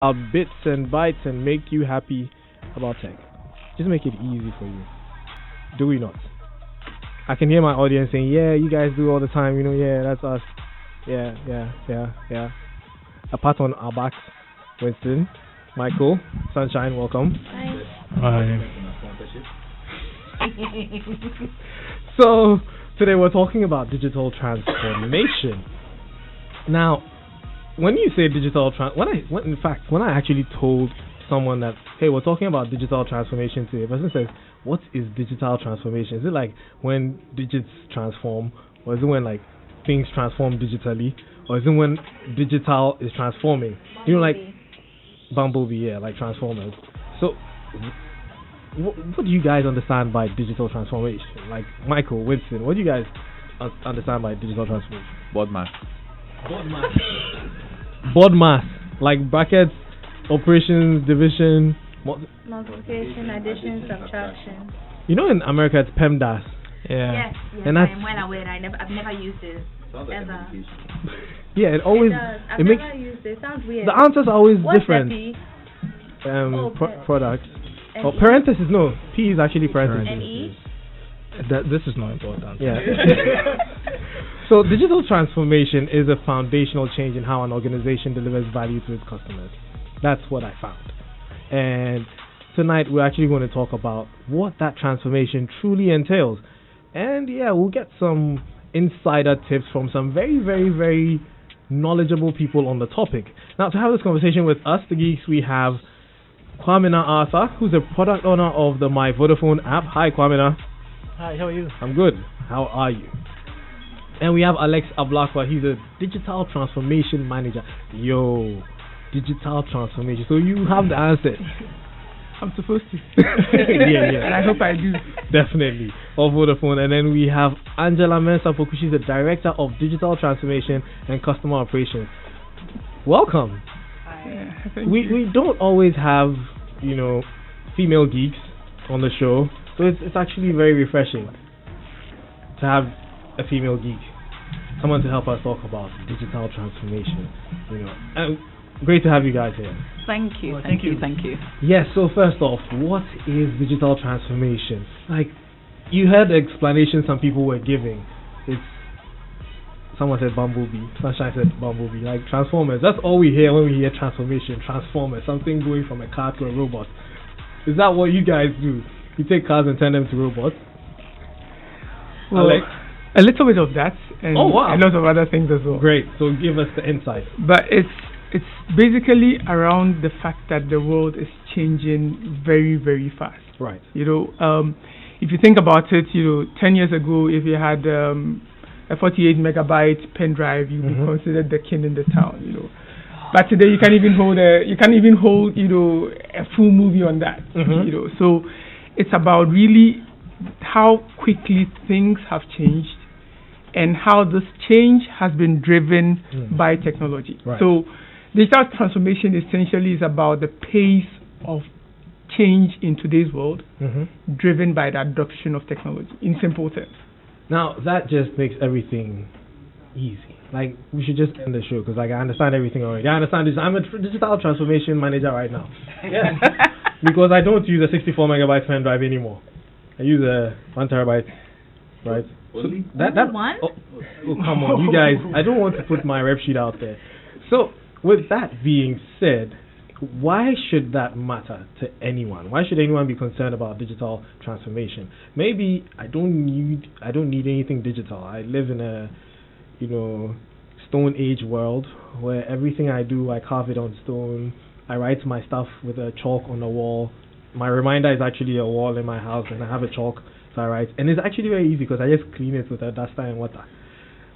our bits and bytes and make you happy about tech. Just make it easy for you. Do we not? I can hear my audience saying, "Yeah, you guys do all the time. Yeah, that's us. Yeah, yeah, yeah, yeah." A pat on our backs, Winston, Michael, Sunshine, welcome. Hi. Hi. So today we're talking about digital transformation. Now, when you say digital when I actually told someone that, hey, we're talking about digital transformation today, the person says, what is digital transformation? Is it like when digits transform, or is it when like things transform digitally, or is it when digital is transforming? Like Bumblebee, yeah, like Transformers. So, what do you guys understand by digital transformation? Like Michael, Winston, what do you guys understand by digital transformation? Board math. Board math, like brackets, operations, division, multiplication, addition, subtraction. In America it's PEMDAS. Yeah. Yes, and I am well aware. I've never used it ever. Yeah, it always. I've never used it. Sounds weird. The answers are always What's different. The P? Product. Parenthesis. No, P is actually parenthesis. And E. This is not important. Yeah. So digital transformation is a foundational change in how an organization delivers value to its customers. That's what I found. And tonight we're actually going to talk about what that transformation truly entails. And yeah, we'll get some insider tips from some very, very, very knowledgeable people on the topic. Now, to have this conversation with us, the geeks, we have Kwamina Arthur, who's a product owner of the My Vodafone app. Hi, Kwamina. Hi, how are you? I'm good. How are you? And we have Alex Ablakwa. He's a digital transformation manager. Yo, digital transformation. So you have the answer. I'm supposed to. yeah. And I hope I do. Definitely. Of Vodafone. And then we have Angela Mensah-Poku. She's the director of digital transformation and customer operations. Welcome. Hi. We don't always have, female geeks on the show. So it's actually very refreshing to have a female geek, someone to help us talk about digital transformation. And great to have you guys here. Thank you. Well, thank you. Yes. So first off, what is digital transformation? Like, you heard the explanation some people were giving. Someone said Bumblebee. Sunshine said Bumblebee. Like Transformers. That's all we hear when we hear transformation. Transformers. Something going from a car to a robot. Is that what you guys do? You take cars and turn them to robots? Well, a little bit of that, and oh, wow. a lot of other things as well. Great. So give us the insight. But it's basically around the fact that the world is changing very, very fast. Right. If you think about it, 10 years ago, if you had a 48 megabyte pen drive, you'd be considered the king in the town. But today you can't even hold a full movie on that. So it's about really how quickly things have changed and how this change has been driven by technology. Right. So digital transformation essentially is about the pace of change in today's world driven by the adoption of technology, in simple terms. Now, that just makes everything easy. Like, we should just end the show, because I understand everything already. I understand this. I'm a digital transformation manager right now. Yeah. Because I don't use a 64 megabyte pen drive anymore. I use a 1 terabyte, right? Only one? Oh, come on, you guys. I don't want to put my rep sheet out there. So, with that being said, why should that matter to anyone? Why should anyone be concerned about digital transformation? Maybe I don't need anything digital. I live in a, Stone Age world where everything I do, I carve it on stone. I write my stuff with a chalk on the wall. My reminder is actually a wall in my house, and I have a chalk, so I write. And it's actually very easy because I just clean it with a duster and water.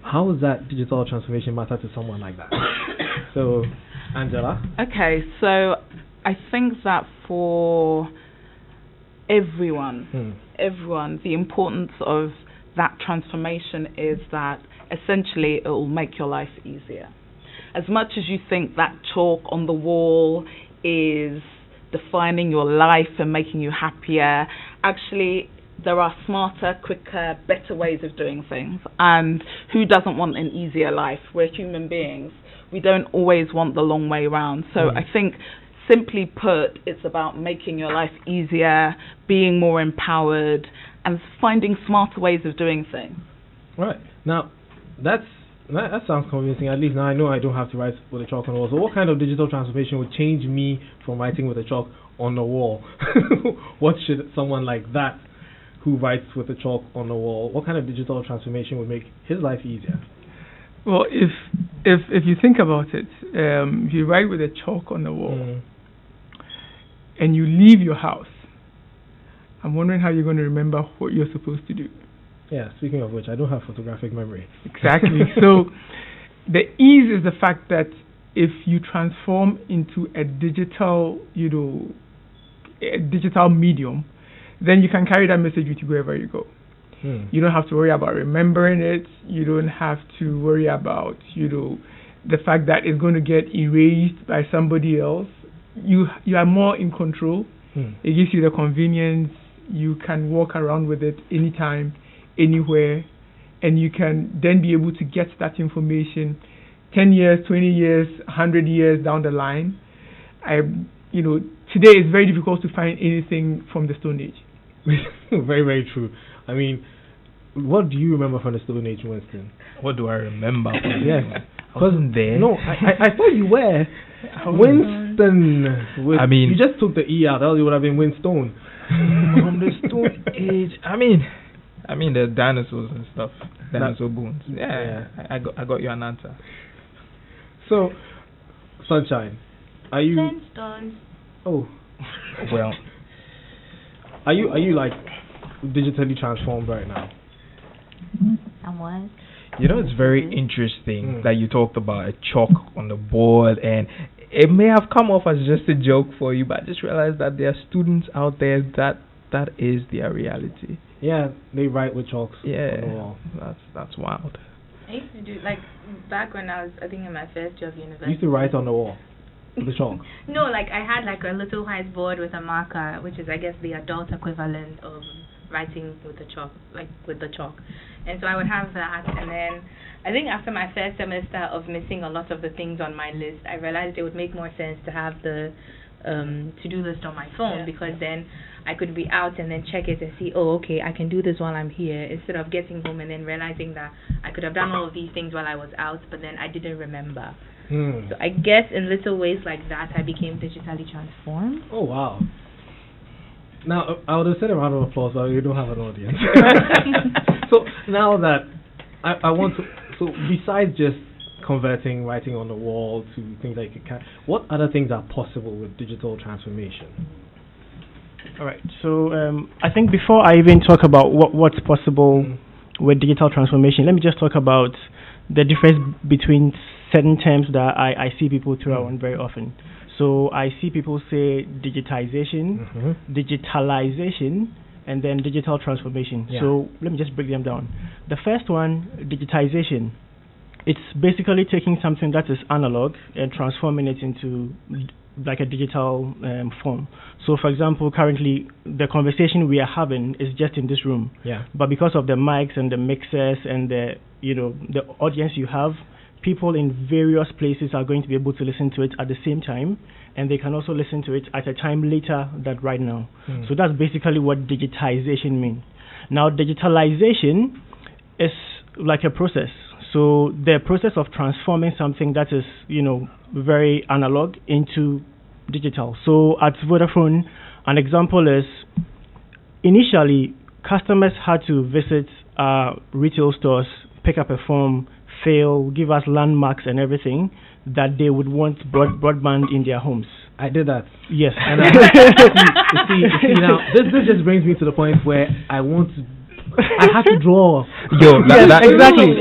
How does that digital transformation matter to someone like that? So, Angela? Okay, so I think that for everyone, the importance of that transformation is that essentially it will make your life easier. As much as you think that chalk on the wall is defining your life and making you happier, actually there are smarter, quicker, better ways of doing things. And who doesn't want an easier life? We're human beings. we don't always want the long way round. So I think, simply put, it's about making your life easier, being more empowered, and finding smarter ways of doing things. Right. Now, that sounds convincing. At least now I know I don't have to write with a chalk on the wall. So what kind of digital transformation would change me from writing with a chalk on the wall? What should someone like that who writes with a chalk on the wall, what kind of digital transformation would make his life easier? Well, if you think about it, if you write with a chalk on the wall and you leave your house, I'm wondering how you're going to remember what you're supposed to do. Yeah, speaking of which, I don't have photographic memory. Exactly. So the ease is the fact that if you transform into a digital, a digital medium, then you can carry that message with you wherever you go. You don't have to worry about remembering it. You don't have to worry about, the fact that it's going to get erased by somebody else. You are more in control. It gives you the convenience. You can walk around with it anytime, anywhere, and you can then be able to get that information 10 years, 20 years, 100 years down the line. Today it's very difficult to find anything from the Stone Age. Very, very true. I mean, what do you remember from the Stone Age, Winston? What do I remember? Yes. I wasn't there. No, I thought you were. Winston. You just took the E out. Else it would have been Winston. From the Stone Age. I mean the dinosaurs and stuff. Dinosaur bones. Yeah. I got you an answer. So, Sunshine, are you... Flintstones. Oh. Well. Are you like digitally transformed right now? Somewhat. It's very interesting that you talked about a chalk on the board, and it may have come off as just a joke for you, but I just realized that there are students out there that is their reality. Yeah, they write with chalks on the wall. That's wild. I used to do, back when I was, I think, in my first year of university. You used to write on the wall with the chalk? No, I had, a little whiteboard with a marker, which is, I guess, the adult equivalent of writing with the chalk, with the chalk. And so I would have that, and then I think after my first semester of missing a lot of the things on my list, I realized it would make more sense to have the to-do list on my phone, because then I could be out and then check it and see, oh, okay, I can do this while I'm here, instead of getting home and then realizing that I could have done all of these things while I was out, but then I didn't remember. So I guess in little ways like that, I became digitally transformed. Oh, wow. Now, I would have said a round of applause, but we don't have an audience. So now that I want to, so besides just converting writing on the wall to things like what other things are possible with digital transformation? All right. So I think before I even talk about what's possible with digital transformation, let me just talk about the difference between certain terms that I see people throw around very often. So I see people say digitization, digitalization, and then digital transformation. Yeah. So let me just break them down. The first one, digitization, it's basically taking something that is analog and transforming it into like a digital form. So for example, currently the conversation we are having is just in this room. Yeah. But because of the mics and the mixers and the audience you have, people in various places are going to be able to listen to it at the same time, and they can also listen to it at a time later than right now. So that's basically what digitization means. Now, digitalization is like a process. So the process of transforming something that is, very analog into digital. So at Vodafone, an example is initially customers had to visit retail stores, pick up a form, fail, give us landmarks and everything that they would want broadband in their homes. I did that. Yes. And you see now, this just brings me to the point where I have to draw. Exactly.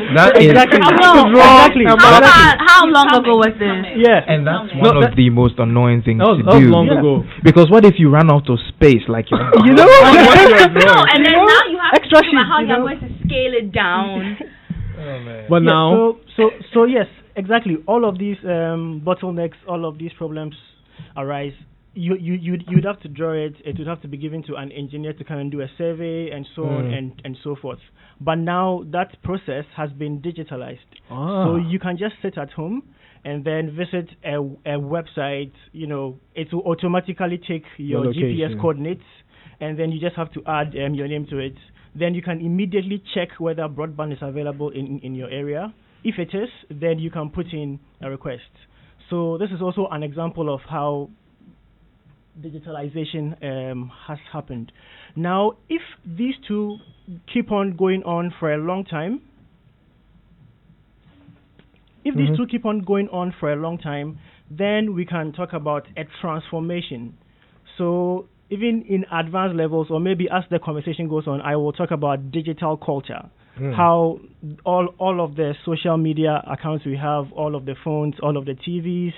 How long ago was this? Yeah. And that's one of the most annoying things to do. That was long ago. Because what if you run out of space, like and then now you have extra to think about how you're going to scale it down. Oh, man. But now, so yes, exactly. All of these bottlenecks, all of these problems arise. You'd have to draw it. It would have to be given to an engineer to come and do a survey and so on and so forth. But now that process has been digitalized. So you can just sit at home and then visit a website, it will automatically take your GPS coordinates, and then you just have to add your name to it. Then you can immediately check whether broadband is available in your area. If it is, then you can put in a request. So this is also an example of how digitalization has happened. Now, if these two keep on going on for a long time, then we can talk about a transformation. So even in advanced levels, or maybe as the conversation goes on, I will talk about digital culture. How all of the social media accounts we have, all of the phones, all of the TVs,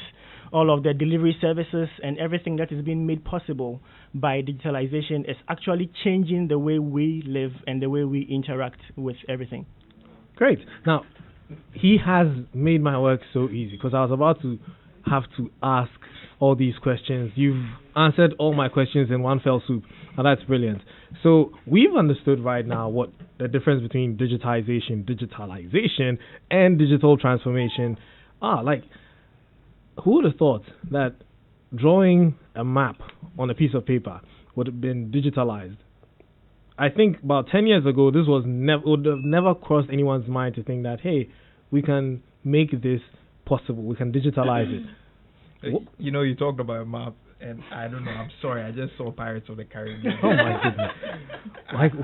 all of the delivery services, and everything that is being made possible by digitalization is actually changing the way we live and the way we interact with everything. Great. Now, he has made my work so easy, because I was about to have to ask all these questions. You've answered all my questions in one fell swoop, and that's brilliant. So we've understood right now what the difference between digitalization, and digital transformation are. Like, who would have thought that drawing a map on a piece of paper would have been digitalized? I think about 10 years ago, this would have never crossed anyone's mind to think that, hey, we can make this possible. We can digitalize it. You talked about a map, and I don't know. I'm sorry. I just saw Pirates of the Caribbean. Oh my goodness!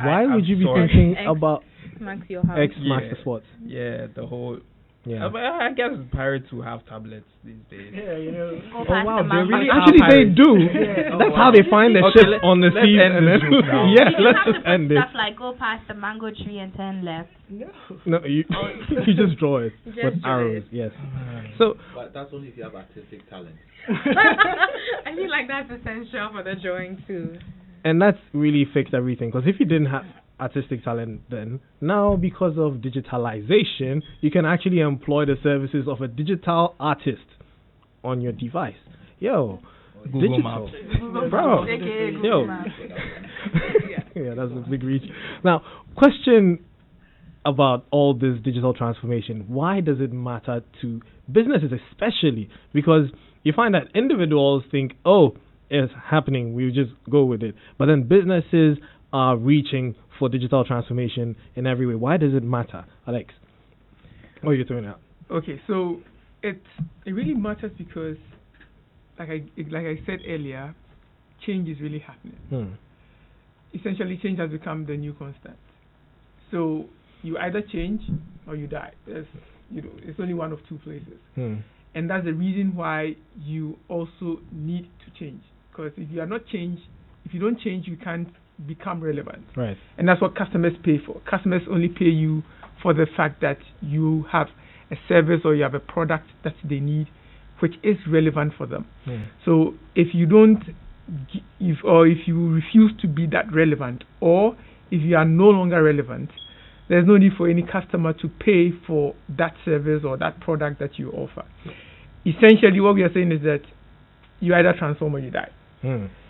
Why would you be thinking about X marks the spot? Yeah, the whole. Yeah. I guess pirates who have tablets these days. Yeah, Oh wow, they really actually they do. That's how they find their ship on the sea. Let's just end it. Stuff like go past the mango tree and turn left. No, you just draw it with arrows. Yes. But that's only if you have artistic talent. I feel like that's essential for the drawing too. And that's really fixed everything, because if you didn't have artistic talent then, now because of digitalization, you can actually employ the services of a digital artist on your device. Google digital. Maps. Bro. Yeah, that's a big reach. Now, question about all this digital transformation. Why does it matter to businesses especially? Because you find that individuals think, oh, it's happening, we'll just go with it. But then businesses are reaching for digital transformation in every way. Why does it matter, Alex? What are you throwing out? Okay, so it really matters because, like I said earlier, change is really happening. Essentially, change has become the new constant. So you either change or you die. It's only one of two places, and that's the reason why you also need to change. Because if you don't change, you can't become relevant. Right. And that's what customers pay for. Customers only pay you for the fact that you have a service or you have a product that they need, which is relevant for them. So if you don't, if you refuse to be that relevant, or if you are no longer relevant, there's no need for any customer to pay for that service or that product that you offer. Essentially, what we are saying is that you either transform or you die.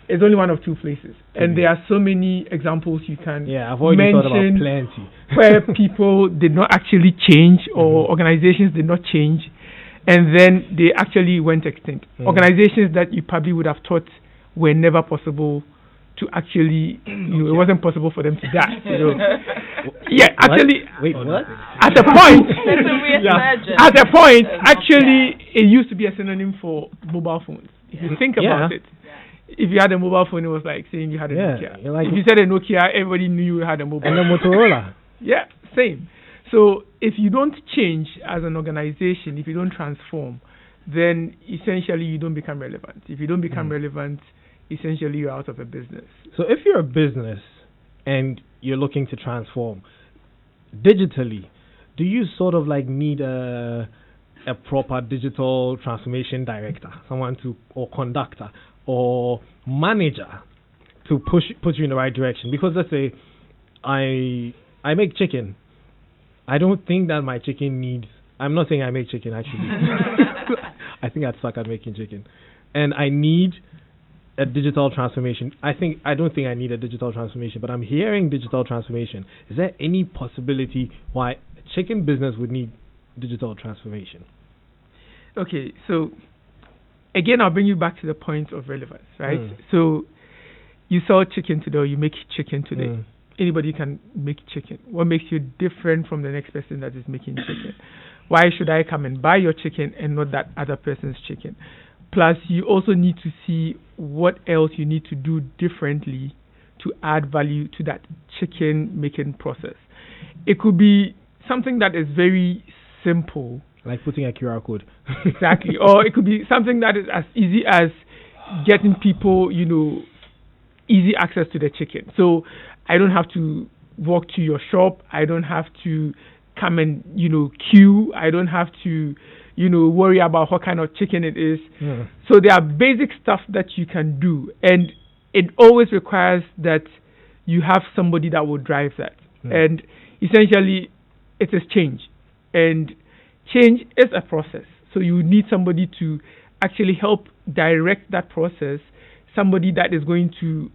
It's only one of two places, and there are so many examples you can I've already thought about plenty where people did not actually change, or organizations did not change, and then they actually went extinct. Organizations that you probably would have thought were never possible to actually, it wasn't possible for them to die. Actually, wait, what? At a point, actually, it used to be a synonym for mobile phones. If you think about it. If you had a mobile phone, it was like saying you had a Nokia. If you said a Nokia, everybody knew you had a mobile phone. And a Motorola. Yeah, same. So if you don't change as an organization, if you don't transform, then essentially you don't become relevant. If you don't become relevant, essentially you're out of a business. So if you're a business and you're looking to transform digitally, do you sort of like need a proper digital transformation director, or conductor, or manager to put you in the right direction? Because let's say I make chicken. I don't think that my chicken needs. I'm not saying I make chicken actually. I think I'd suck at making chicken, and I need a digital transformation. I don't think I need a digital transformation, but I'm hearing digital transformation. Is there any possibility why a chicken business would need digital transformation? Okay, so again, I'll bring you back to the point of relevance, right? So you sell chicken today, or you make chicken today. Anybody can make chicken. What makes you different from the next person that is making chicken? Why should I come and buy your chicken and not that other person's chicken? Plus, you also need to see what else you need to do differently to add value to that chicken making process. It could be something that is very simple, like putting a QR code. Exactly. Or it could be something that is as easy as getting people, easy access to the chicken. So I don't have to walk to your shop. I don't have to come and, queue. I don't have to, worry about what kind of chicken it is. So there are basic stuff that you can do. And it always requires that you have somebody that will drive that. And essentially, it is change. And change is a process. So you need somebody to actually help direct that process, somebody that is going to,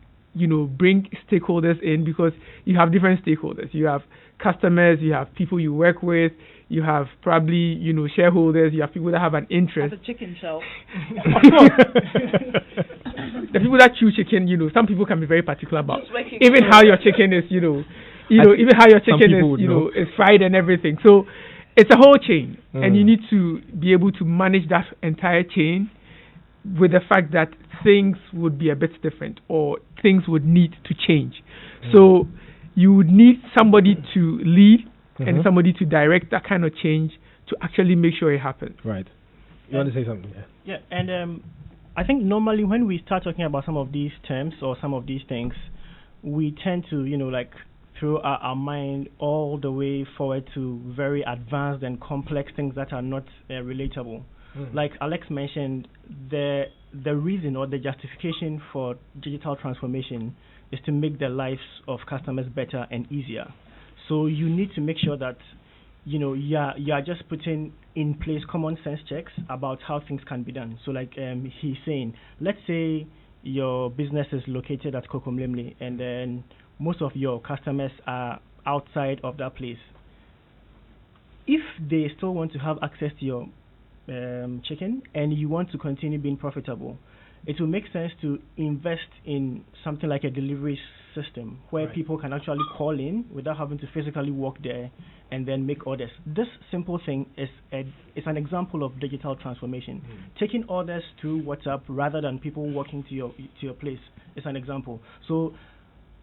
bring stakeholders in, because you have different stakeholders. You have customers, you have people you work with, you have probably, shareholders, you have people that have an interest. At the chicken shelf. Of course. The people that chew chicken, some people can be very particular about even how your chicken is, even how your chicken is, is fried and everything. So it's a whole chain, and you need to be able to manage that entire chain with the fact that things would be a bit different, or things would need to change. So you would need somebody to lead and somebody to direct that kind of change to actually make sure it happens. Right. You want to say something? Yeah, and I think normally when we start talking about some of these terms or some of these things, we tend to, throw our mind all the way forward to very advanced and complex things that are not relatable. Like Alex mentioned, the reason or the justification for digital transformation is to make the lives of customers better and easier. So you need to make sure that you are just putting in place common sense checks about how things can be done. So like he's saying, let's say your business is located at Kokomlemle, and then most of your customers are outside of that place. If they still want to have access to your chicken and you want to continue being profitable, it will make sense to invest in something like a delivery system where people can actually call in without having to physically walk there and then make orders. This simple thing is an example of digital transformation. Taking orders through WhatsApp rather than people walking to your place is an example. So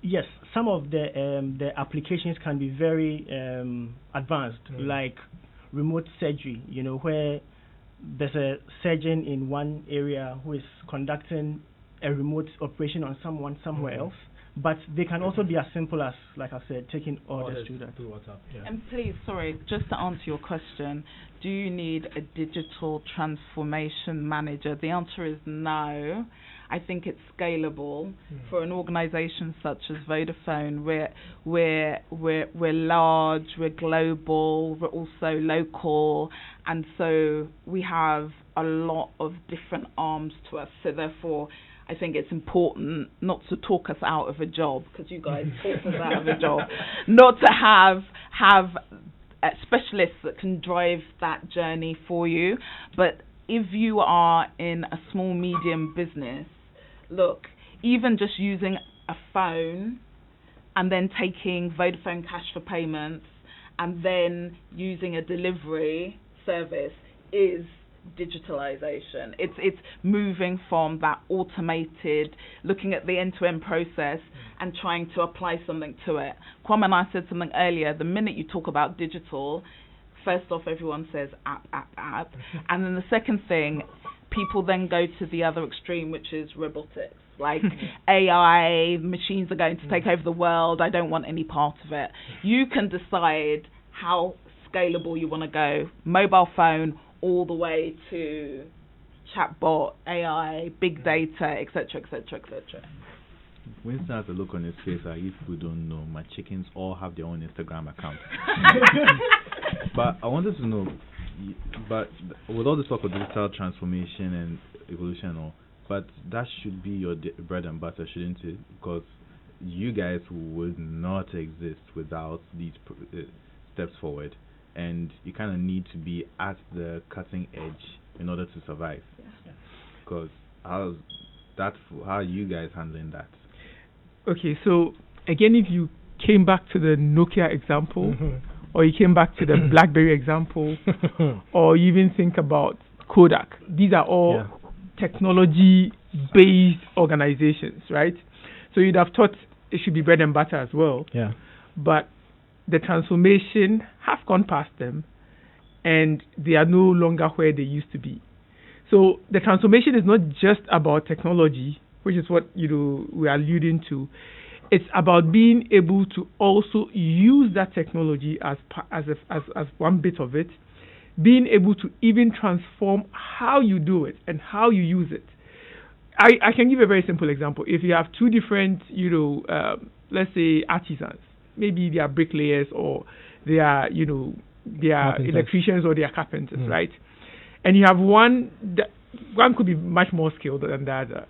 yes, some of the applications can be very advanced, like remote surgery, where there's a surgeon in one area who is conducting a remote operation on someone somewhere else. But they can also be as simple as, like I said, taking orders through that. Through WhatsApp. Yeah. And please, sorry, just to answer your question, do you need a digital transformation manager? The answer is no. I think it's scalable for an organization such as Vodafone. We're large, we're global, we're also local, and so we have a lot of different arms to us. So therefore, I think it's important not to talk us out of a job, because you guys talk us out of a job, not to have specialists that can drive that journey for you. But if you are in a small, medium business, look, even just using a phone and then taking Vodafone Cash for payments and then using a delivery service is digitalization. It's moving from that automated, looking at the end-to-end process and trying to apply something to it. Kwame and I said something earlier. The minute you talk about digital, first off, everyone says app. And then the second thing, people then go to the other extreme, which is robotics. Like AI, machines are going to take over the world. I don't want any part of it. You can decide how scalable you want to go. Mobile phone all the way to chatbot, AI, big data, etc., etc., etc. Winston has a look on his face like, if we don't know, my chickens all have their own Instagram account. But I wanted to know, but with all this talk of digital transformation and evolution and all, but that should be your bread and butter, shouldn't it? Because you guys would not exist without these steps forward. and you kind of need to be at the cutting edge in order to survive. Because how are you guys handling that? Okay, so again, if you came back to the Nokia example, or you came back to the BlackBerry example, or you even think about Kodak, these are all technology-based organizations, right? So you'd have thought it should be bread and butter as well. Yeah. But the transformation has gone past them, and they are no longer where they used to be. So the transformation is not just about technology, which is what we are alluding to. It's about being able to also use that technology as one bit of it, being able to even transform how you do it and how you use it. I can give a very simple example. If you have two different, let's say artisans, maybe they are bricklayers or they are, they are electricians or they are carpenters, right? And you have one could be much more skilled than the other.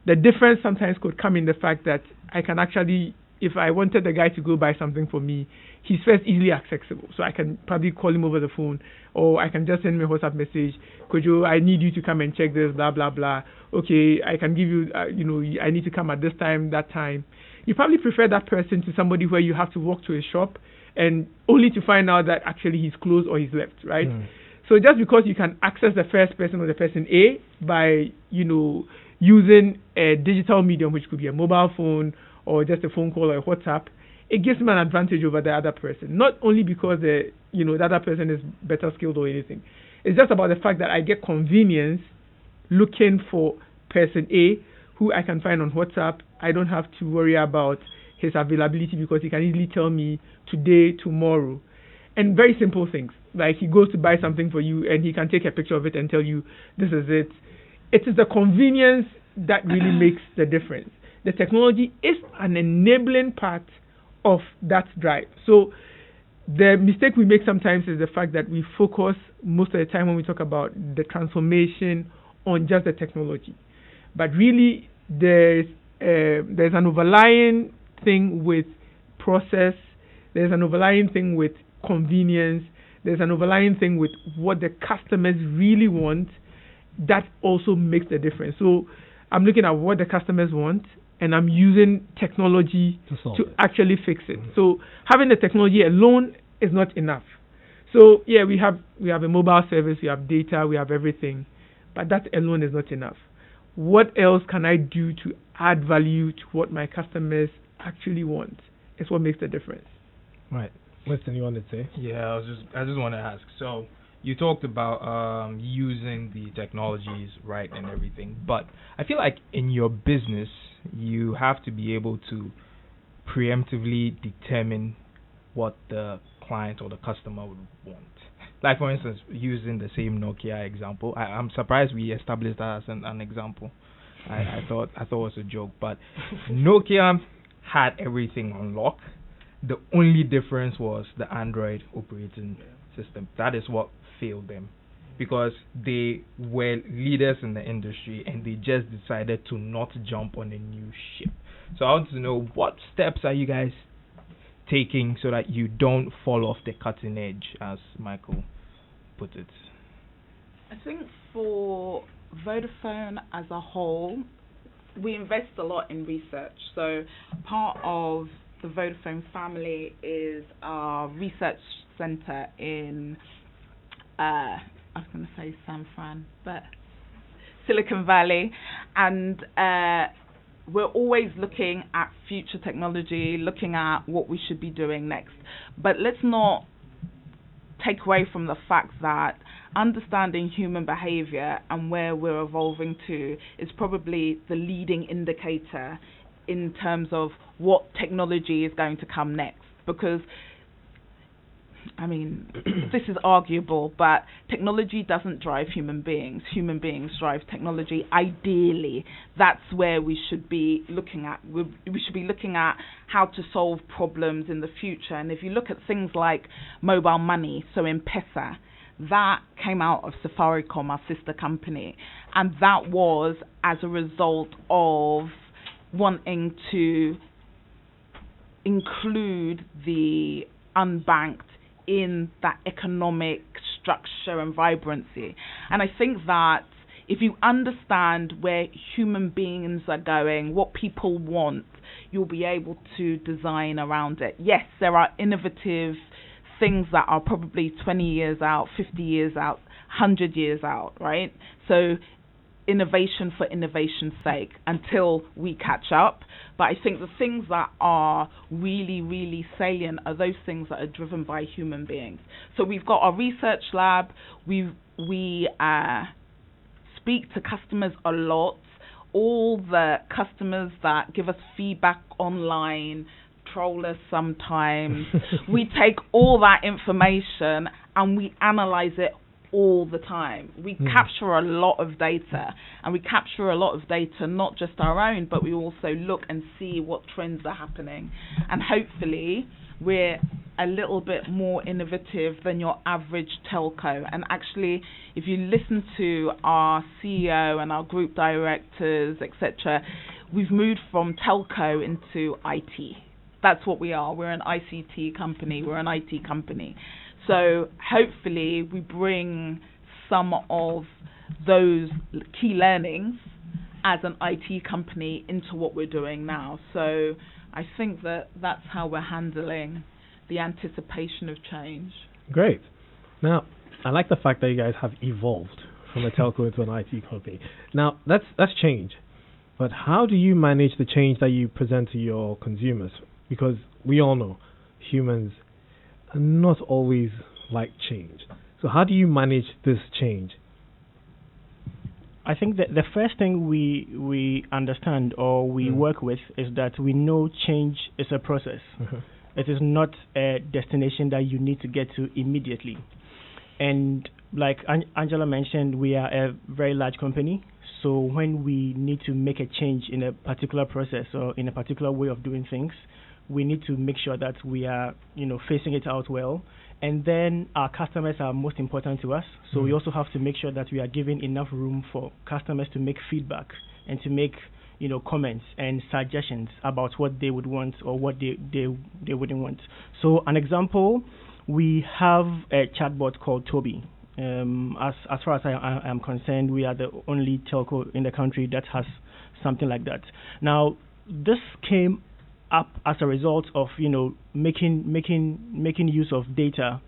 The difference sometimes could come in the fact that I can actually, if I wanted the guy to go buy something for me, he's first easily accessible. So I can probably call him over the phone, or I can just send him a WhatsApp message. I need you to come and check this, blah, blah, blah. Okay, I can give you, I need to come at this time, that time. You probably prefer that person to somebody where you have to walk to a shop and only to find out that actually he's closed or he's left, right? So just because you can access the first person or the person A by, using a digital medium, which could be a mobile phone or just a phone call or a WhatsApp, it gives me an advantage over the other person. Not only because the other person is better skilled or anything. It's just about the fact that I get convenience looking for person A who I can find on WhatsApp. I don't have to worry about his availability because he can easily tell me today, tomorrow. And very simple things, like he goes to buy something for you and he can take a picture of it and tell you, this is it. It is the convenience that really makes the difference. The technology is an enabling part of that drive. So the mistake we make sometimes is the fact that we focus most of the time when we talk about the transformation on just the technology. But really, there's an overlying thing with process. There's an overlying thing with convenience. There's an overlying thing with what the customers really want. That also makes the difference. So I'm looking at what the customers want, and I'm using technology to actually fix it. So having the technology alone is not enough. So yeah, we have a mobile service, we have data, we have everything, but that alone is not enough. What else can I do to add value to what my customers actually want? Is what makes the difference. Right. Winston, you wanted to say? Yeah, I just want to ask. So you talked about using the technologies right and everything, but I feel like in your business you have to be able to preemptively determine what the client or the customer would want. Like for instance, using the same Nokia example, I'm surprised we established that as an example. I thought it was a joke, but Nokia had everything on lock. The only difference was the Android operating system. That is what failed them, because they were leaders in the industry and they just decided to not jump on a new ship. So I want to know, what steps are you guys taking so that you don't fall off the cutting edge, as Michael put it? I think for Vodafone as a whole, we invest a lot in research. So part of the Vodafone family is our research center in, I was going to say San Fran, but Silicon Valley. And we're always looking at future technology, looking at what we should be doing next. But let's not take away from the fact that understanding human behavior and where we're evolving to is probably the leading indicator in terms of what technology is going to come next. Because, I mean, this is arguable, but technology doesn't drive human beings. Human beings drive technology. Ideally, that's where we should be looking at. We should be looking at how to solve problems in the future. And if you look at things like mobile money, so M-Pesa, that came out of Safaricom, our sister company. And that was as a result of wanting to include the unbanked in that economic structure and vibrancy. And I think that if you understand where human beings are going, what people want, you'll be able to design around it. Yes, there are innovative things that are probably 20 years out, 50 years out, 100 years out, right? So innovation for innovation's sake until we catch up. But I think the things that are really, really salient are those things that are driven by human beings. So we've got our research lab. We speak to customers a lot. All the customers that give us feedback online, troll us sometimes. We take all that information and we analyze it all the time. We capture a lot of data, and we capture a lot of data, not just our own, but we also look and see what trends are happening. And hopefully we're a little bit more innovative than your average telco. And actually, if you listen to our CEO and our group directors, etc., we've moved from telco into IT. That's what we are. We're an ICT company. We're an IT company. So hopefully we bring some of those key learnings as an IT company into what we're doing now. So I think that that's how we're handling the anticipation of change. Great. Now, I like the fact that you guys have evolved from a telco into an IT company. Now, that's change. But how do you manage the change that you present to your consumers? Because we all know humans not always like change. So how do you manage this change? I think that the first thing we understand or we work with is that we know change is a process. It is not a destination that you need to get to immediately. And like Angela mentioned, we are a very large company. So when we need to make a change in a particular process or in a particular way of doing things, we need to make sure that we are, facing it out well. And then our customers are most important to us. So we also have to make sure that we are giving enough room for customers to make feedback and to make, comments and suggestions about what they would want or what they wouldn't want. So an example, we have a chatbot called Kobby. As far as I am concerned, we are the only telco in the country that has something like that. Now, this came up as a result of making use of data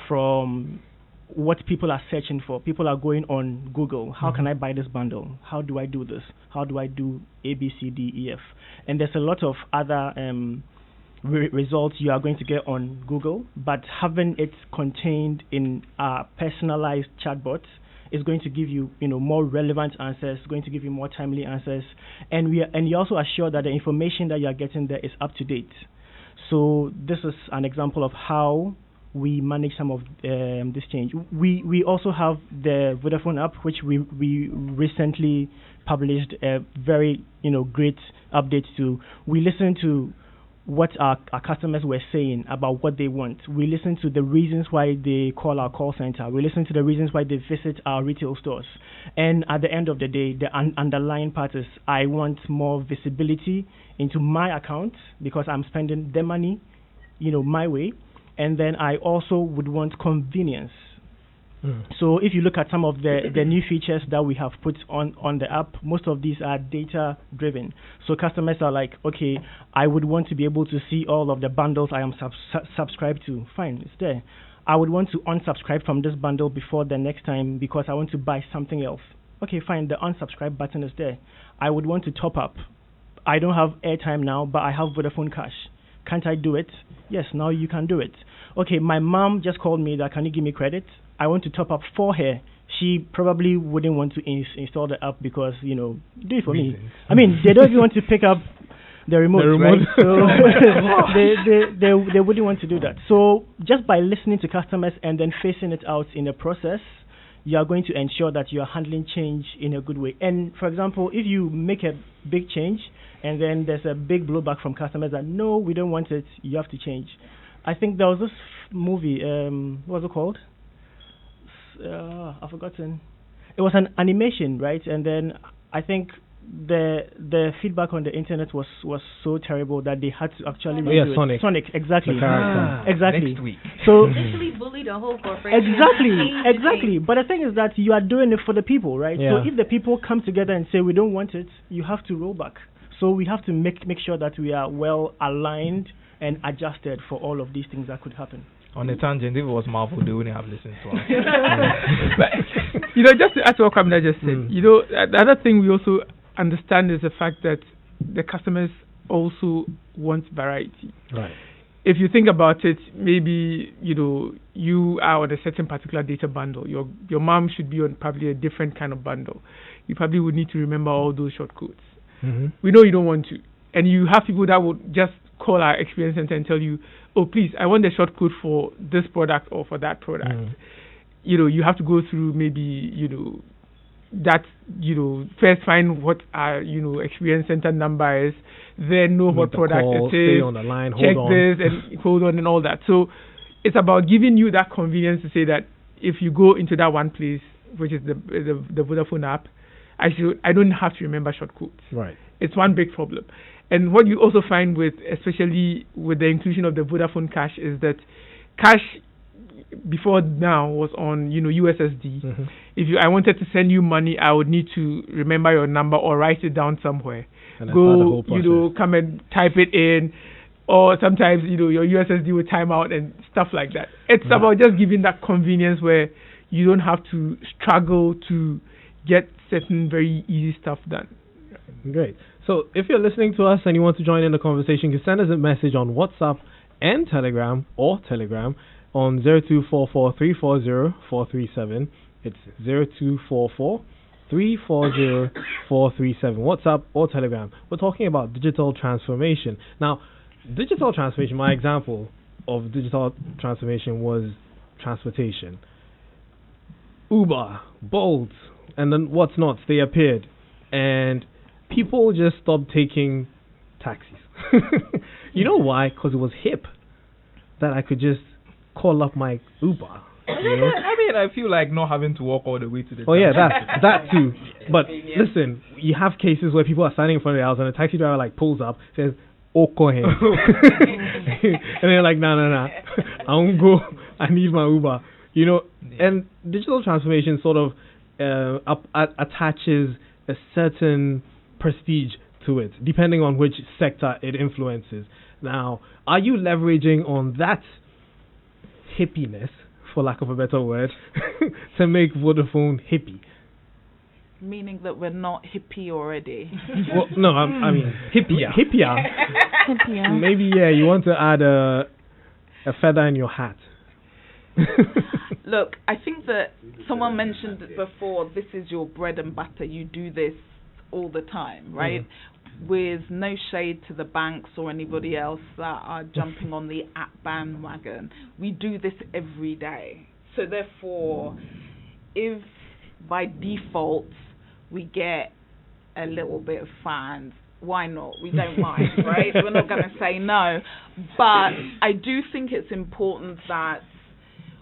from what people are searching for. People are going on Google. How can I buy this bundle? How do I do this? How do I do A, B, C, D, E, F? And there's a lot of other results you are going to get on Google, but having it contained in a personalized chatbot is going to give you, more relevant answers, going to give you more timely answers, and you also assure that the information that you are getting there is up to date. So this is an example of how we manage some of this change. We also have the Vodafone app, which we recently published a very great update to. We listen to what our customers were saying about what they want. We listen to the reasons why they call our call center. We listen to the reasons why they visit our retail stores. And at the end of the day, the underlying part is I want more visibility into my account because I'm spending the money, my way. And then I also would want convenience. So if you look at some of the new features that we have put on the app, most of these are data driven. So customers are like, okay, I would want to be able to see all of the bundles I am subscribed to. Fine, it's there. I would want to unsubscribe from this bundle before the next time because I want to buy something else. Okay, fine, the unsubscribe button is there. I would want to top up. I don't have airtime now, but I have Vodafone Cash. Can't I do it? Yes, now you can do it. Okay, my mom just called me that, can you give me credit? I want to top up for her. She probably wouldn't want to install the app because, do it for me. I mean, they don't even want to pick up the remote, right? So they wouldn't want to do that. So just by listening to customers and then phasing it out in a process, you are going to ensure that you are handling change in a good way. And for example, if you make a big change and then there's a big blowback from customers that, no, we don't want it, you have to change. I think there was this movie, what was it called? I've forgotten. It was an animation, right? And then I think the feedback on the internet was so terrible that they had to actually redo it. Sonic. Sonic, exactly. Exactly. Next week. So Literally bullied the whole corporation. exactly. But the thing is that you are doing it for the people, right? Yeah. So if the people come together and say we don't want it, you have to roll back. So we have to make sure that we are well aligned and adjusted for all of these things that could happen. On the tangent, if it was Marvel, they wouldn't have listened to us. But, just to add to what Kamina just said, the other thing we also understand is the fact that the customers also want variety. Right. If you think about it, maybe you are on a certain particular data bundle. Your mom should be on probably a different kind of bundle. You probably would need to remember all those shortcodes. Mm-hmm. We know you don't want to, and you have people that would just call our experience center and tell you, oh please, I want the shortcode for this product or for that product. You have to go through maybe that first find what our experience center number is, then know what product call, it is, stay on the line, check hold on. this and hold on and all that. So it's about giving you that convenience to say that if you go into that one place, which is the Vodafone app, I don't have to remember shortcodes. Right. It's one big problem. And what you also find especially with the inclusion of the Vodafone Cash, is that cash before now was on USSD. Mm-hmm. If I wanted to send you money, I would need to remember your number or write it down somewhere. And that's the whole process. Come and type it in, or sometimes your USSD would time out and stuff like that. It's about just giving that convenience where you don't have to struggle to get certain very easy stuff done. Great. So if you're listening to us and you want to join in the conversation, you can send us a message on WhatsApp and Telegram on 0244-340-437. It's 0244-340-437. WhatsApp or Telegram. We're talking about digital transformation. Now, digital transformation, my example of digital transformation was transportation. Uber, Bolt, and then what's not, they appeared. And people just stopped taking taxis. You know why? Because it was hip that I could just call up my Uber. I feel like not having to walk all the way to the yeah, that too. But listen, you have cases where people are standing in front of the house and the taxi driver pulls up, says, "Okohen," and they're like, "No, I won't go. I need my Uber." And digital transformation sort of attaches a certain prestige to it, depending on which sector it influences. Now, are you leveraging on that hippiness, for lack of a better word, to make Vodafone hippie? Meaning that we're not hippie already. Well, no, I mean hippier. Maybe you want to add a feather in your hat. Look, I think that someone mentioned it before, this is your bread and butter, you do this all the time, right? With no shade to the banks or anybody else that are jumping on the app bandwagon, we do this every day. So therefore, if by default we get a little bit of fans, why not? We don't mind, right? We're not going to say no. But I do think it's important that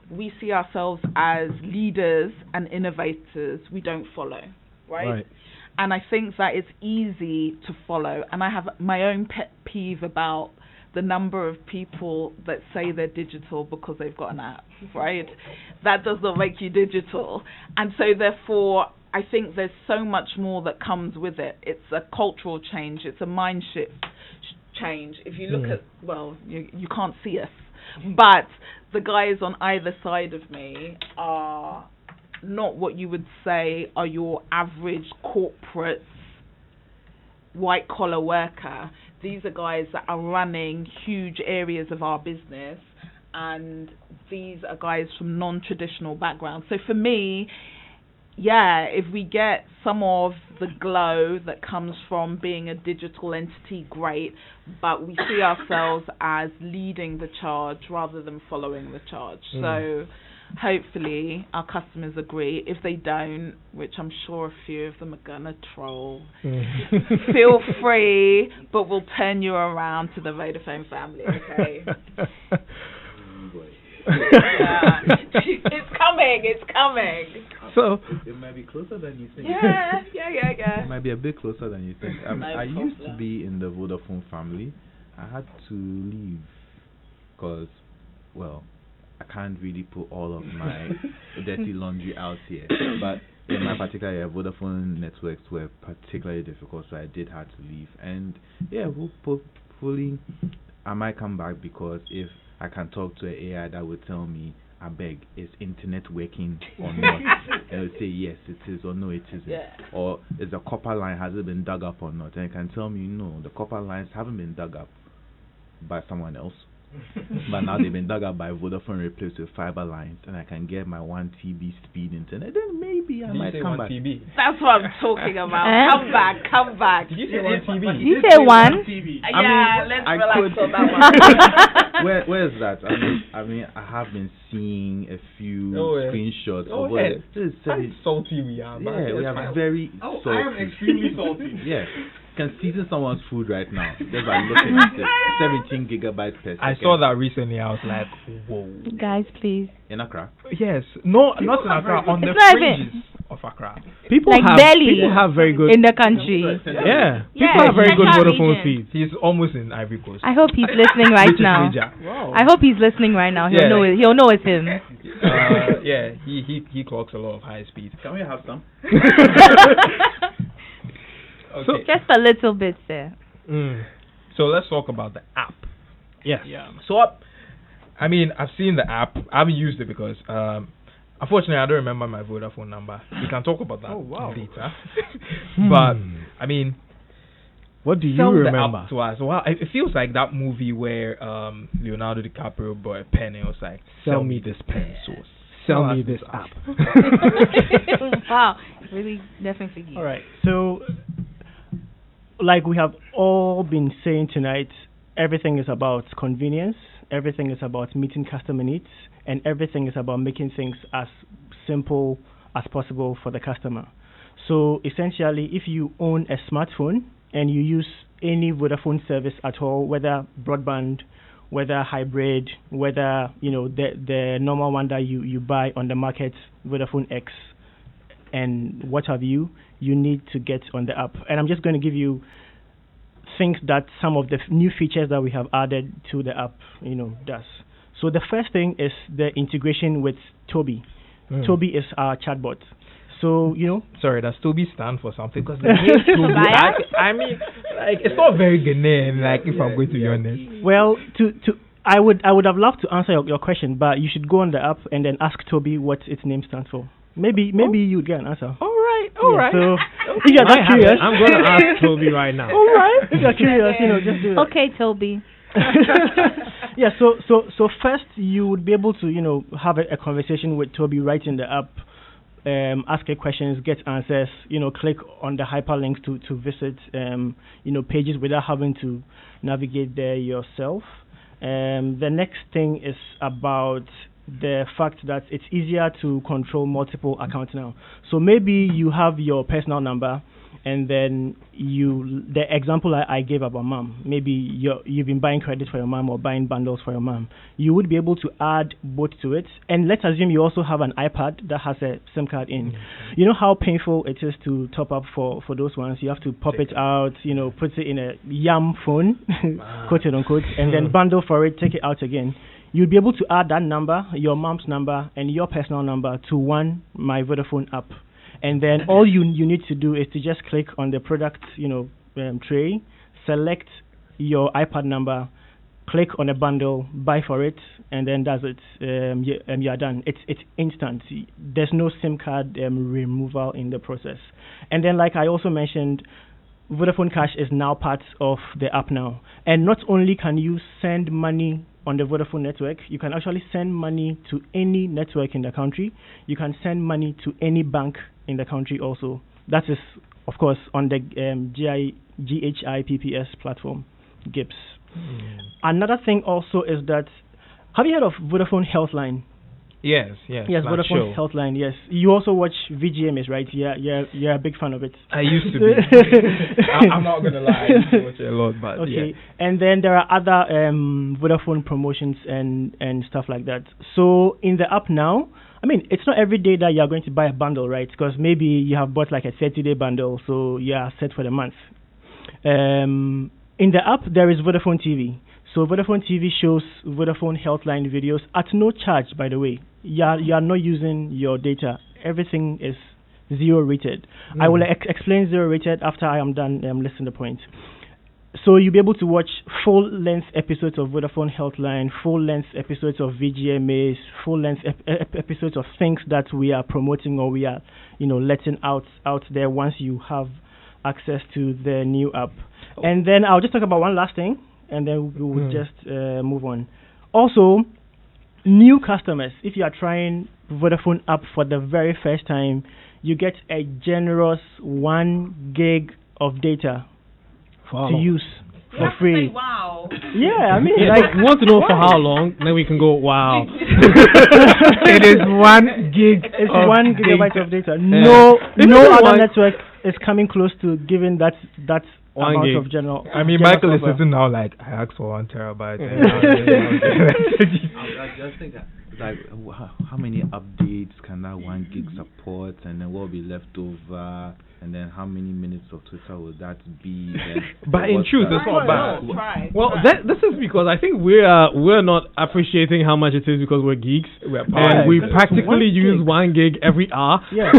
we see ourselves as leaders and innovators. We don't follow, right? And I think that it's easy to follow. And I have my own pet peeve about the number of people that say they're digital because they've got an app, right? That does not make you digital. And so therefore, I think there's so much more that comes with it. It's a cultural change. It's a mind shift change. If you look at, you can't see us, but the guys on either side of me are not what you would say are your average corporate white-collar worker. These are guys that are running huge areas of our business, and these are guys from non-traditional backgrounds. So for me, if we get some of the glow that comes from being a digital entity, great, but we see ourselves as leading the charge rather than following the charge. So hopefully our customers agree. If they don't, which I'm sure a few of them are gonna troll, feel free, but we'll turn you around to the Vodafone family, okay? It's coming. It's coming. So it might be closer than you think. Yeah. It might be a bit closer than you think. I used to be in the Vodafone family. I had to leave because, well, I can't really put all of my dirty laundry out here. But in my particular year, Vodafone networks were particularly difficult, so I did have to leave. And yeah, hopefully I might come back, because if I can talk to an AI that would tell me, I beg, is internet working or not? And it will say yes, it is, or no, it isn't. Yeah. Or is the copper line, has it been dug up or not? And it can tell me, no, the copper lines haven't been dug up by someone else. But now they've been dug up by Vodafone, replaced with fiber lines, and I can get my 1 TB speed internet. Then maybe I might come back. TB? That's what I'm talking about. Come back. Did you say 1 TB? Did you say 1? Yeah, let's I relax could- on that one. Where is that? I mean, I have been seeing a few screenshots of what yeah. this is. How salty we are. Yeah, man. we are very salty. I am extremely salty. Yeah, can season someone's food right now just by looking at it. 17 gigabytes per second. I saw that recently. I was like, whoa. Guys, please. In Accra. Yes. No, not in Accra. On the It's not fringes of Accra. people Like have barely people have very good in the country. yeah. Yeah, People have very good Central Vodafone region. feeds. He's almost in Ivory Coast. I hope he's listening right Which is now. major. I hope he's listening right now. He'll Yeah. know it. He'll know it's him. Yeah, he clocks a lot of high speed. Can we have some? Okay. Just a little bit there. So let's talk about the app. Yes. Yeah. So I mean, I've seen the app. I haven't used it because unfortunately I don't remember my Vodafone number. We can talk about that later. But I mean, What do you sell the remember? app to us. Well, it feels like that movie where Leonardo DiCaprio bought a pen and it was like, Sell me this pen source. Sell me this app. Wow. Really, definitely. All right. So, like we have all been saying tonight, everything is about convenience, everything is about meeting customer needs, and everything is about making things as simple as possible for the customer. So, essentially, if you own a smartphone and you use any Vodafone service at all, whether broadband, whether hybrid, whether the normal one that you buy on the market, Vodafone X, and what have you, you need to get on the app. And I'm just going to give you things that some of the new features that we have added to the app, does. So the first thing is the integration with Toby. Toby is our chatbot. So, Sorry, does Toby stand for something? Because the name Toby, I mean, like, it's not very Ghanaian, like, if I'm going to be honest. Well, I would have loved to answer your question, but you should go on the app and then ask Toby what its name stands for. Maybe you'd get an answer. All right. So, if you're not curious, I'm going to ask Toby right now. all right. If you're curious, just do it. Okay, Toby. Yeah. So first, you would be able to, have a conversation with Toby right in the app. Ask her questions, get answers, click on the hyperlinks to visit, pages without having to navigate there yourself. The next thing is about the fact that it's easier to control multiple accounts now. So maybe you have your personal number, and then the example I gave about mom, maybe you've been buying credit for your mom or buying bundles for your mom. You would be able to add both to it. And let's assume you also have an iPad that has a SIM card in. You know how painful it is to top up for those ones? You have to pop it out, put it in a YAM phone, quote unquote, and then bundle for it, take it out again. You'd be able to add that number, your mom's number, and your personal number to one My Vodafone app. And then all you need to do is to just click on the product, tray, select your iPad number, click on a bundle, buy for it, and then that's it. You're done. It's instant. There's no SIM card removal in the process. And then, like I also mentioned, Vodafone Cash is now part of the app now. And not only can you send money on the Vodafone network, you can actually send money to any network in the country. You can send money to any bank in the country also. That is, of course, on the GHIPPS platform, GIPS. Another thing also is that, have you heard of Vodafone Healthline? Yes. Yes, that Vodafone show. Healthline. Yes, you also watch VGMS, right? Yeah, you're a big fan of it. I used to be. I'm not gonna lie. I used to watch it a lot, but Okay, yeah. and then there are other Vodafone promotions and stuff like that. So in the app now, I mean, it's not every day that you're going to buy a bundle, right? Because maybe you have bought like a 30-day bundle, so you are set for the month. In the app, there is Vodafone TV. So Vodafone TV shows Vodafone Healthline videos at no charge, by the way. You are not using your data. Everything is 0 rated. I will explain 0 rated after I am done listing the points. So you'll be able to watch full-length episodes of Vodafone Healthline, full-length episodes of VGMAs, full-length episodes of things that we are promoting or we are, letting out there once you have access to the new app. And then I'll just talk about one last thing, and then we will just move on. Also, new customers, if you are trying Vodafone app for the very first time, you get a generous 1 gig of data to use for free. Wow. Yeah, I mean, like, we want to know for how long, then we can go, wow. It is 1 gig. It's 1 gigabyte of data. No other network is coming close to giving that amount gig. of general. I mean, general Michael is cover. sitting now like, I asked for 1 terabyte. I just think like how many updates can that 1 gig support, and then what will be left over, and then how many minutes of Twitter will that be? But in truth, it's not bad. Well, this is because I think we're not appreciating how much it is because we're geeks. And we practically use 1 gig every hour. Yeah.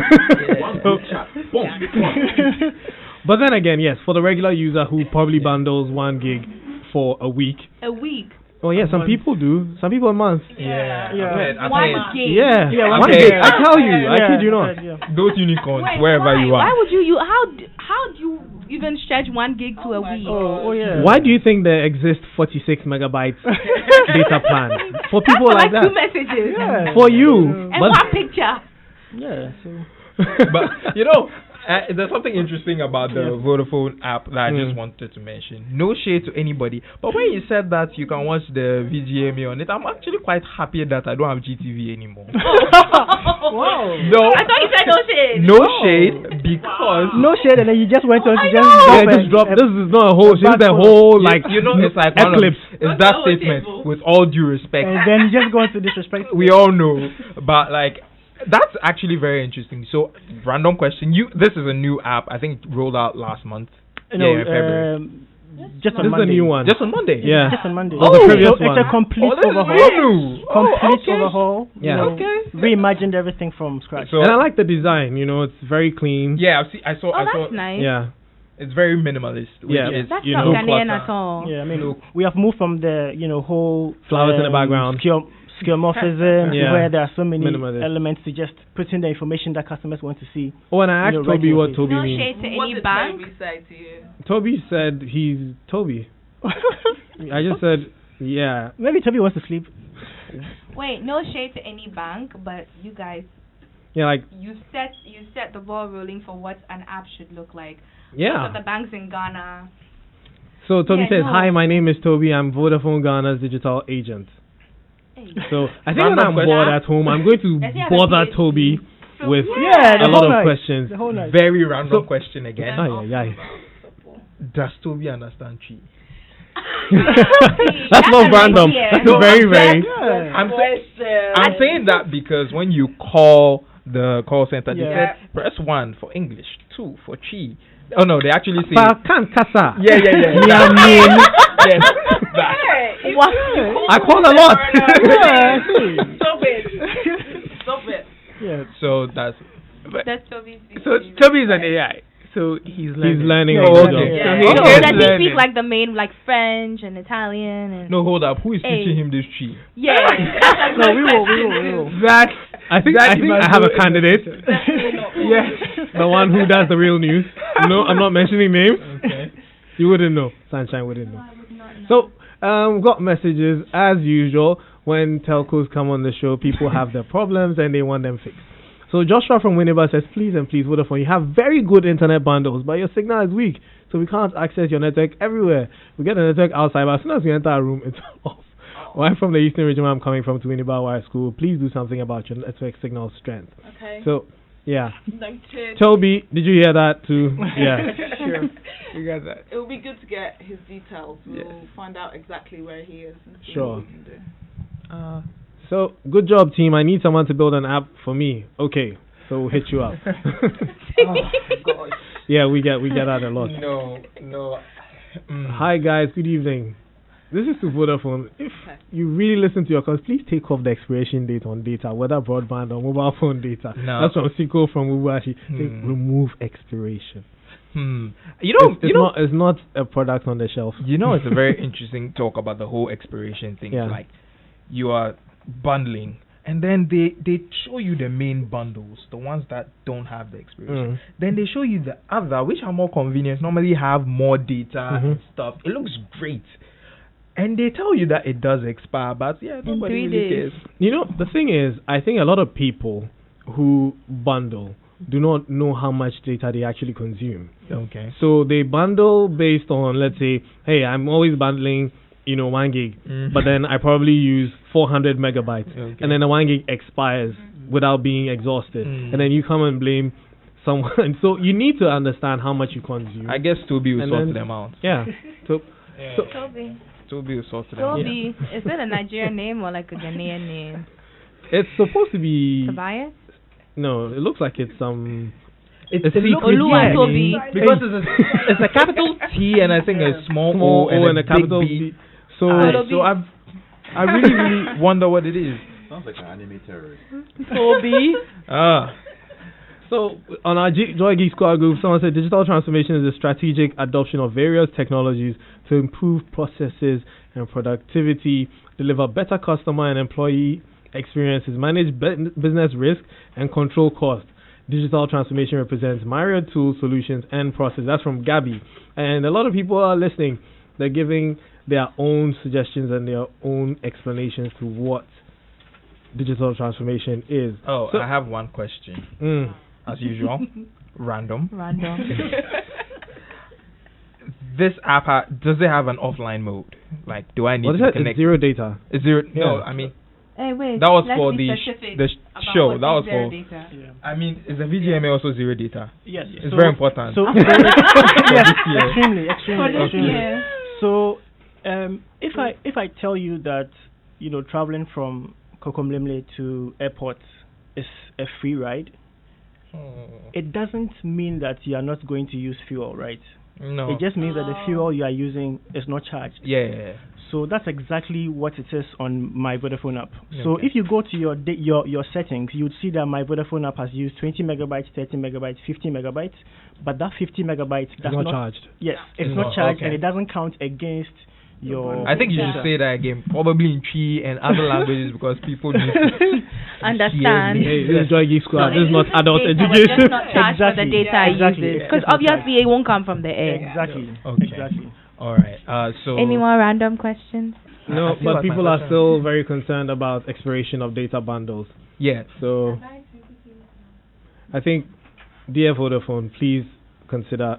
But then again, yes, for the regular user who probably bundles 1 gig for a week. A week. Oh yeah, some people do. Some people a month. Yeah. 1 gig. Yeah, Yeah, 1 1 gig. gig. I tell you, I kid you not. Those unicorns, Wait, wherever why? you are. Why would you how do you even stretch 1 gig to a week? Oh yeah. Why do you think there exists 46 megabytes data plan for people That's like for that? 2 messages. Yeah. For you, And but 1 picture. Yeah. So. But there's something interesting about the Vodafone app that I just wanted to mention. No shade to anybody, but when you said that you can watch the VGMA on it, I'm actually quite happy that I don't have GTV anymore. Wow. No, I thought you said no shade. no shade because No shade, and then you just went on to just drop. This is not a whole. This is the whole like it's like one of, eclipse. it's that statement with all due respect. and then you just go on to disrespect. We all know, but like. That's actually very interesting. So, random question. This is a new app. I think it rolled out last month. February. Just on This is Monday. a new one. Just on Monday. Yeah. Just on Monday. Oh, the previous so one. it's a complete Oh, this is overhaul. really new. Complete okay. overhaul. Yeah. Reimagined everything from scratch. So, And I like the design. It's very clean. yeah, I saw. That's nice. Yeah. It's very minimalist. Which Yeah. is, That's You not know, Ghanaian clutter. at all. Yeah, I mean, we have moved from the whole Flowers in the background. Skeuomorphism, Yeah. where there are so many Minimalist. elements to just put in the information that customers want to see. Oh, and I asked right Toby here, what okay. Toby No means. shade to any bank. Toby said he's Toby. I just said, yeah. Maybe Toby wants to sleep. Wait, no shade to any bank, but you guys, Yeah, like, you set the ball rolling for what an app should look like. yeah. Most of the banks in Ghana. So Toby Yeah, says, no. hi, my name is Toby. I'm Vodafone Ghana's digital agent. Hey. So I think when Random I'm question. bored at home, I'm going to Does he have a bother PhD? Toby with Yeah, a the lot whole of night. questions. The whole night. Very random question again. Aye. Does Toby understand Chi? That's not random. That's very, very. I'm saying that because when you call the call center, they Yeah. said press 1 for English, 2 for Chi. Oh no, they actually say Kan Kasa. yeah. Yeah, mean. Yes, that. I call a lot. Stop it. Yeah. So that's That's Toby's. So Toby is an AI. So he's learning. He's learning. Yeah, on the he's job. learning. Yeah. Okay. So does he Learning. speak like the main, like French and Italian and? no. Hold up, who is Hey. teaching him this Chi? Yeah. That's a No, good we will. question. That I think I have a candidate. yes. The one who does the real news. No, I'm not mentioning names. Okay. You wouldn't know. Sunshine wouldn't know. I would not know. So, got messages as usual. When telcos come on the show, people have their problems and they want them fixed. So Joshua from Winneba says, please Vodafone, you have very good internet bundles, but your signal is weak, so we can't access your network everywhere. We get the network outside, but as soon as we enter a room, it's off. Well, I'm from the Eastern region where I'm coming from, to Winibawa School. Please do something about your network signal strength. Okay. So, yeah. Noted. Toby, did you hear that too? Yeah. Sure. You got that. It will be good to get his details. We'll Yes. find out exactly where he is and see Sure. what we can do. So, good job, team. I need someone to build an app for me. Okay. So we'll hit you up. Oh, God. Yeah, we get that a lot. No. Hi guys, good evening. This is to Vodafone. If you really listen to your calls, please take off the expiration date on data, whether broadband or mobile phone data. No. That's from Siko from Ubashi. Remove expiration. It's not a product on the shelf. It's a very interesting talk about the whole expiration thing. Yeah. Like, you are bundling, and then they show you the main bundles, the ones that don't have the expiration. Then they show you the other, which are more convenient, normally have more data and stuff. It looks great. And they tell you that it does expire, but nobody really cares. The thing is, I think a lot of people who bundle do not know how much data they actually consume. Okay. So they bundle based on, let's say, hey, I'm always bundling, 1 gig, but then I probably use 400 megabytes, and then the 1 gig expires without being exhausted, and then you come and blame someone. So you need to understand how much you consume. I guess Toby will sort them out. Yeah. Toby. Toby will sort them out. Toby. Is it a Nigerian name or like a Ghanaian name? It's supposed to be. Tobias? No, it looks like it's some. It's secret Toby. Because it's a capital T and I think a small O and a capital big B. So I really wonder what it is. Sounds like an anime terrorist. Toby. So on our Joy Geek Squad group, someone said digital transformation is a strategic adoption of various technologies to improve processes and productivity, deliver better customer and employee experiences, manage business risk, and control costs. Digital transformation represents myriad tools, solutions, and process. That's from Gabby. And a lot of people are listening. They're giving their own suggestions and their own explanations to what digital transformation is. So I have one question. As usual. Random. This app, does it have an offline mode? Like, do I need to connect? It's zero data. It's zero? Yeah. No, I mean... Hey, wait. That was let's for be the specific show. about That was zero for... data. Yeah. I mean, is the VGMA also zero data? Yes. It's very important. So Yes, extremely. Yeah. So, if I tell you that traveling from Kokomlemle to airport is a free ride, it doesn't mean that you are not going to use fuel, right? No. It just means that the fuel you are using is not charged. Yeah. So that's exactly what it is on my Vodafone app. So if you go to your settings, you'd see that my Vodafone app has used 20 megabytes, 30 megabytes, 50 megabytes, but that 50 megabytes does not charged. Yes, it's not charged, and it doesn't count against your. I think you should say that again, probably in Tree and other languages, because people need to understand. Hey, this is Joy Geek Squad. This is not adult Data, education. just not charged for the data I use. Because obviously it won't come from the air. Exactly. Okay. Exactly. All right. So any more random questions? No, I feel but like people my are question- still very concerned about expiration of data bundles. Yeah. So I think, dear Vodafone, please consider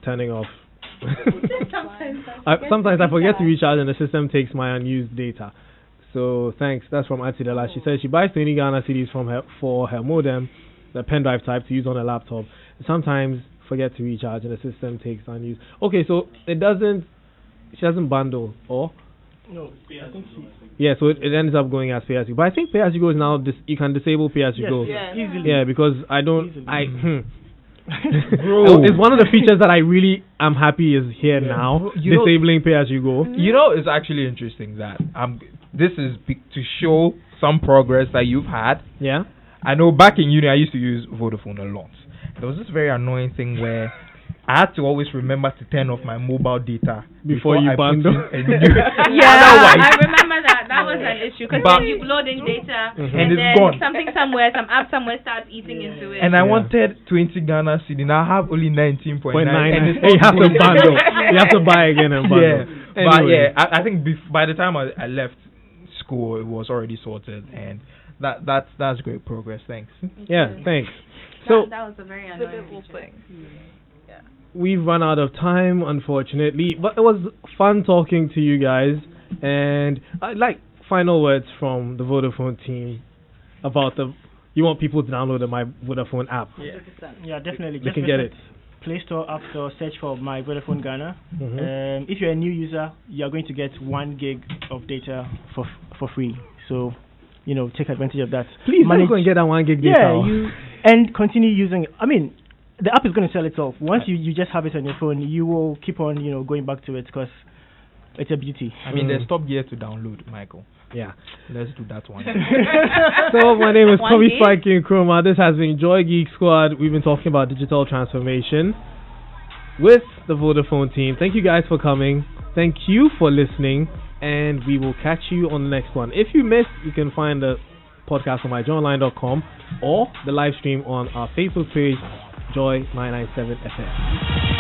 turning off. Sometimes I forget to recharge and the system takes my unused data. So thanks. That's from Atidela. She says she buys 20 Ghana cedis for her modem, the pen drive type, to use on a laptop. Sometimes forget to recharge and the system takes unused. Okay, so she doesn't bundle, or? No, I think Yeah, so it ends up going as pay as you go. But I think pay as you go is now you can disable pay as you go. Yes, easily. Yeah, because I don't Easily. Bro, it's one of the features that I really am happy is here now. Disabling pay as you go. It's actually interesting that this is to show some progress that you've had. Yeah. I know back in uni I used to use Vodafone a lot. There was this very annoying thing where I had to always remember to turn off my mobile data before you I bundle. put in a new. I remember that. That was an issue because then you load in data and it's then gone. something somewhere, some app somewhere starts eating into it. And I wanted 20 Ghana cedi. Now I have only 19.9. And You have to bundle. You have to buy again and bundle. Yeah, but Anyway. I think by the time I left school, it was already sorted, and that's great progress. Thanks. Yeah, thanks. So that was a very annoying thing. we've run out of time, unfortunately, but it was fun talking to you guys. And final words from the Vodafone team about you want people to download the My Vodafone app. Yeah, definitely. They can get it. Play Store, App Store, search for My Vodafone Ghana. Mm-hmm. If you're a new user, you're going to get 1 gig of data for free. So, take advantage of that. Please, let's go and get that 1 gig data. Yeah, and continue using it. I mean, the app is going to sell itself. Once you just have it on your phone, you will keep on, going back to it because it's a beauty. I mean, there's Top Gear to download, Michael. Yeah. Let's do that one. So, my name is Kobby gig? Spiky Nkrumah. This has been Joy Geek Squad. We've been talking about digital transformation with the Vodafone team. Thank you guys for coming. Thank you for listening. And we will catch you on the next one. If you missed, you can find the podcast on myjoyonline.com or the live stream on our Facebook page, Joy 997 FM.